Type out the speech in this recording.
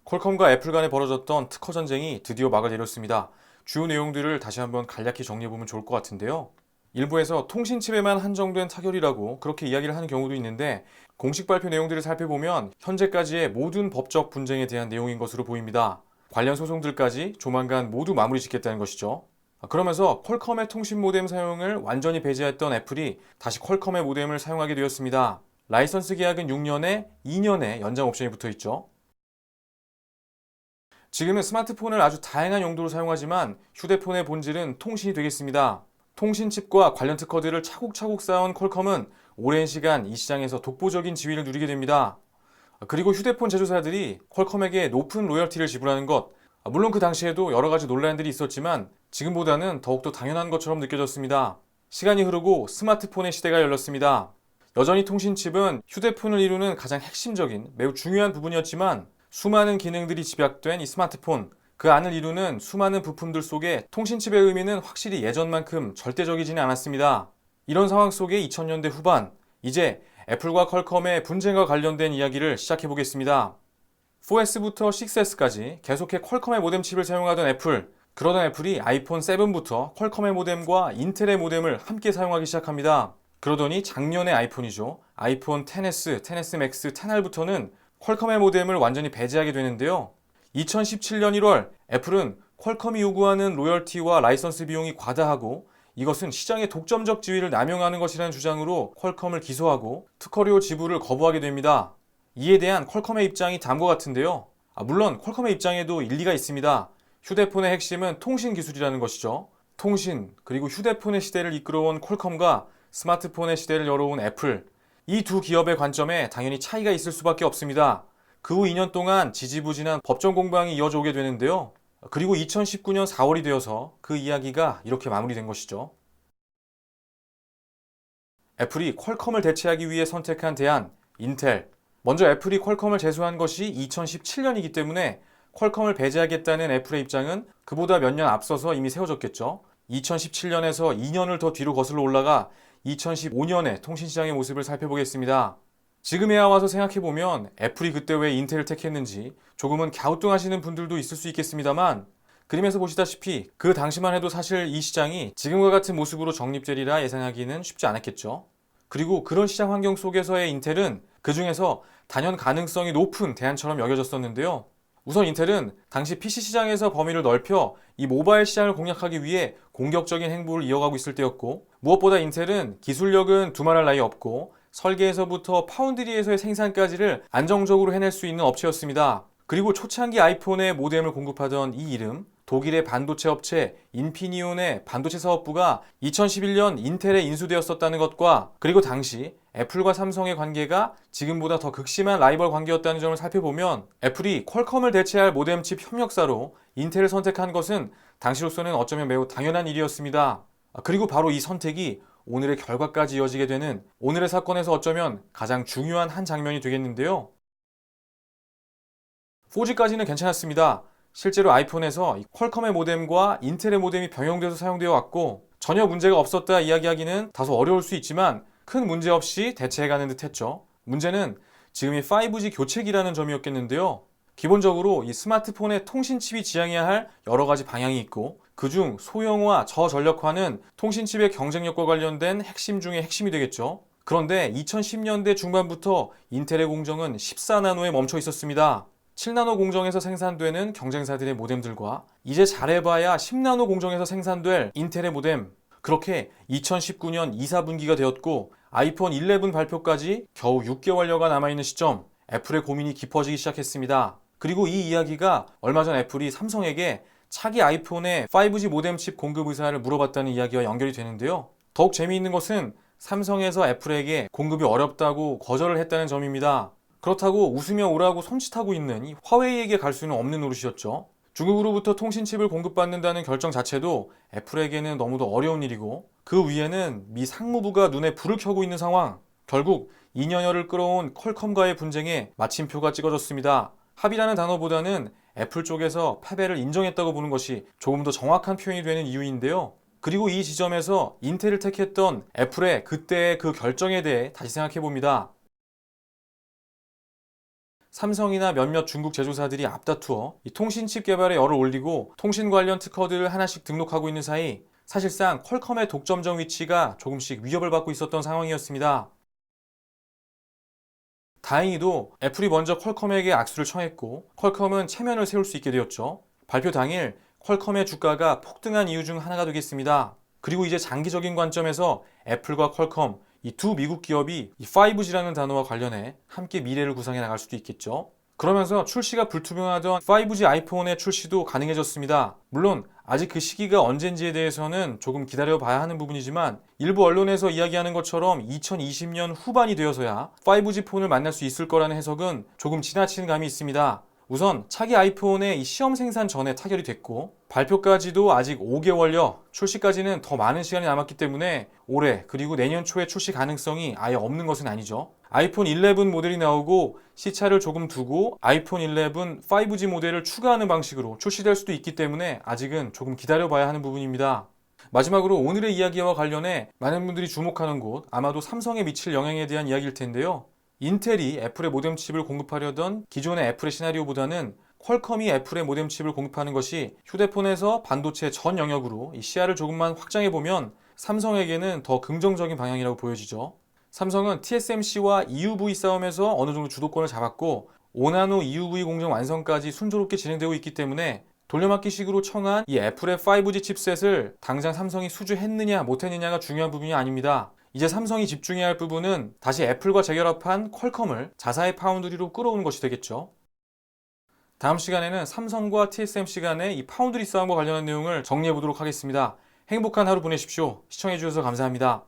퀄컴과 애플 간에 벌어졌던 특허 전쟁이 드디어 막을 내렸습니다. 주요 내용들을 다시 한번 간략히 정리해보면 좋을 것 같은데요. 일부에서 통신칩에만 한정된 타결이라고 그렇게 이야기를 하는 경우도 있는데, 공식 발표 내용들을 살펴보면 현재까지의 모든 법적 분쟁에 대한 내용인 것으로 보입니다. 관련 소송들까지 조만간 모두 마무리 짓겠다는 것이죠. 그러면서 퀄컴의 통신 모뎀 사용을 완전히 배제했던 애플이 다시 퀄컴의 모뎀을 사용하게 되었습니다. 라이선스 계약은 6년에 2년의 연장 옵션이 붙어 있죠. 지금은 스마트폰을 아주 다양한 용도로 사용하지만 휴대폰의 본질은 통신이 되겠습니다. 통신칩과 관련 특허들을 차곡차곡 쌓아온 퀄컴은 오랜 시간 이 시장에서 독보적인 지위를 누리게 됩니다. 그리고 휴대폰 제조사들이 퀄컴에게 높은 로열티를 지불하는 것, 물론 그 당시에도 여러 가지 논란들이 있었지만 지금보다는 더욱더 당연한 것처럼 느껴졌습니다. 시간이 흐르고 스마트폰의 시대가 열렸습니다. 여전히 통신칩은 휴대폰을 이루는 가장 핵심적인 매우 중요한 부분이었지만, 수많은 기능들이 집약된 이 스마트폰, 그 안을 이루는 수많은 부품들 속에 통신칩의 의미는 확실히 예전만큼 절대적이지는 않았습니다. 이런 상황 속에 2000년대 후반, 이제 애플과 퀄컴의 분쟁과 관련된 이야기를 시작해 보겠습니다. 4S부터 6S까지 계속해 퀄컴의 모뎀 칩을 사용하던 애플, 그러던 애플이 아이폰 7부터 퀄컴의 모뎀과 인텔의 모뎀을 함께 사용하기 시작합니다. 그러더니 작년의 아이폰이죠. 아이폰 XS, XS Max, XR부터는 퀄컴의 모뎀을 완전히 배제하게 되는데요. 2017년 1월 애플은 퀄컴이 요구하는 로열티와 라이선스 비용이 과다하고 이것은 시장의 독점적 지위를 남용하는 것이라는 주장으로 퀄컴을 기소하고 특허료 지불을 거부하게 됩니다. 이에 대한 퀄컴의 입장이 다음과 같은데요. 물론 퀄컴의 입장에도 일리가 있습니다. 휴대폰의 핵심은 통신 기술이라는 것이죠. 통신, 그리고 휴대폰의 시대를 이끌어온 퀄컴과 스마트폰의 시대를 열어온 애플, 이 두 기업의 관점에 당연히 차이가 있을 수밖에 없습니다. 그 후 2년 동안 지지부진한 법정 공방이 이어져 오게 되는데요. 그리고 2019년 4월이 되어서 그 이야기가 이렇게 마무리된 것이죠. 애플이 퀄컴을 대체하기 위해 선택한 대안, 인텔. 먼저 애플이 퀄컴을 제소한 것이 2017년이기 때문에 퀄컴을 배제하겠다는 애플의 입장은 그보다 몇 년 앞서서 이미 세워졌겠죠. 2017년에서 2년을 더 뒤로 거슬러 올라가 2015년의 통신시장의 모습을 살펴보겠습니다. 지금에야 와서 생각해보면 애플이 그때 왜 인텔을 택했는지 조금은 갸우뚱하시는 분들도 있을 수 있겠습니다만, 그림에서 보시다시피 그 당시만 해도 사실 이 시장이 지금과 같은 모습으로 정립되리라 예상하기는 쉽지 않았겠죠. 그리고 그런 시장 환경 속에서의 인텔은 그 중에서 단연 가능성이 높은 대안처럼 여겨졌었는데요. 우선 인텔은 당시 PC 시장에서 범위를 넓혀 이 모바일 시장을 공략하기 위해 공격적인 행보를 이어가고 있을 때였고, 무엇보다 인텔은 기술력은 두말할 나위 없고 설계에서부터 파운드리에서의 생산까지를 안정적으로 해낼 수 있는 업체였습니다. 그리고 초창기 아이폰의 모뎀을 공급하던 이 이름, 독일의 반도체 업체 인피니온의 반도체 사업부가 2011년 인텔에 인수되었었다는 것과, 그리고 당시 애플과 삼성의 관계가 지금보다 더 극심한 라이벌 관계였다는 점을 살펴보면 애플이 퀄컴을 대체할 모뎀 칩 협력사로 인텔을 선택한 것은 당시로서는 어쩌면 매우 당연한 일이었습니다. 그리고 바로 이 선택이 오늘의 결과까지 이어지게 되는 오늘의 사건에서 어쩌면 가장 중요한 한 장면이 되겠는데요. 4G까지는 괜찮았습니다. 실제로 아이폰에서 퀄컴의 모뎀과 인텔의 모뎀이 병용돼서 사용되어 왔고 전혀 문제가 없었다 이야기하기는 다소 어려울 수 있지만 큰 문제 없이 대체해가는 듯 했죠. 문제는 지금이 5G 교체기라는 점이었겠는데요. 기본적으로 이 스마트폰의 통신칩이 지향해야 할 여러 가지 방향이 있고, 그중 소형화, 저전력화는 통신칩의 경쟁력과 관련된 핵심 중의 핵심이 되겠죠. 그런데 2010년대 중반부터 인텔의 공정은 14나노에 멈춰 있었습니다. 7나노 공정에서 생산되는 경쟁사들의 모뎀들과 이제 잘해봐야 10나노 공정에서 생산될 인텔의 모뎀, 그렇게 2019년 2, 4분기가 되었고 아이폰 11 발표까지 겨우 6개월여가 남아있는 시점, 애플의 고민이 깊어지기 시작했습니다. 그리고 이 이야기가 얼마 전 애플이 삼성에게 차기 아이폰의 5G 모뎀 칩 공급 의사를 물어봤다는 이야기와 연결이 되는데요. 더욱 재미있는 것은 삼성에서 애플에게 공급이 어렵다고 거절을 했다는 점입니다. 그렇다고 웃으며 오라고 손짓하고 있는 이 화웨이에게 갈 수는 없는 노릇이었죠. 중국으로부터 통신칩을 공급받는다는 결정 자체도 애플에게는 너무도 어려운 일이고, 그 위에는 미 상무부가 눈에 불을 켜고 있는 상황. 결국 2년여를 끌어온 퀄컴과의 분쟁에 마침표가 찍어졌습니다. 합의라는 단어보다는 애플 쪽에서 패배를 인정했다고 보는 것이 조금 더 정확한 표현이 되는 이유인데요. 그리고 이 지점에서 인텔을 택했던 애플의 그때의 그 결정에 대해 다시 생각해 봅니다. 삼성이나 몇몇 중국 제조사들이 앞다투어 이 통신칩 개발에 열을 올리고 통신 관련 특허들을 하나씩 등록하고 있는 사이 사실상 퀄컴의 독점적 위치가 조금씩 위협을 받고 있었던 상황이었습니다. 다행히도 애플이 먼저 퀄컴에게 악수를 청했고 퀄컴은 체면을 세울 수 있게 되었죠. 발표 당일 퀄컴의 주가가 폭등한 이유 중 하나가 되겠습니다. 그리고 이제 장기적인 관점에서 애플과 퀄컴 이 두 미국 기업이 이 5G라는 단어와 관련해 함께 미래를 구상해 나갈 수도 있겠죠. 그러면서 출시가 불투명하던 5G 아이폰의 출시도 가능해졌습니다. 물론 아직 그 시기가 언젠지에 대해서는 조금 기다려봐야 하는 부분이지만 일부 언론에서 이야기하는 것처럼 2020년 후반이 되어서야 5G 폰을 만날 수 있을 거라는 해석은 조금 지나친 감이 있습니다. 우선 차기 아이폰의 시험 생산 전에 타결이 됐고 발표까지도 아직 5개월여, 출시까지는 더 많은 시간이 남았기 때문에 올해 그리고 내년 초에 출시 가능성이 아예 없는 것은 아니죠. 아이폰 11 모델이 나오고 시차를 조금 두고 아이폰 11 5G 모델을 추가하는 방식으로 출시될 수도 있기 때문에 아직은 조금 기다려봐야 하는 부분입니다. 마지막으로 오늘의 이야기와 관련해 많은 분들이 주목하는 곳, 아마도 삼성에 미칠 영향에 대한 이야기일 텐데요. 인텔이 애플의 모뎀칩을 공급하려던 기존의 애플의 시나리오보다는 퀄컴이 애플의 모뎀칩을 공급하는 것이 휴대폰에서 반도체 전 영역으로 이 시야를 조금만 확장해보면 삼성에게는 더 긍정적인 방향이라고 보여지죠. 삼성은 TSMC와 EUV 싸움에서 어느 정도 주도권을 잡았고 5나노 EUV 공정 완성까지 순조롭게 진행되고 있기 때문에 돌려막기식으로 청한 이 애플의 5G 칩셋을 당장 삼성이 수주했느냐 못했느냐가 중요한 부분이 아닙니다. 이제 삼성이 집중해야 할 부분은 다시 애플과 재결합한 퀄컴을 자사의 파운드리로 끌어오는 것이 되겠죠. 다음 시간에는 삼성과 TSMC 간의 이 파운드리 싸움과 관련한 내용을 정리해 보도록 하겠습니다. 행복한 하루 보내십시오. 시청해 주셔서 감사합니다.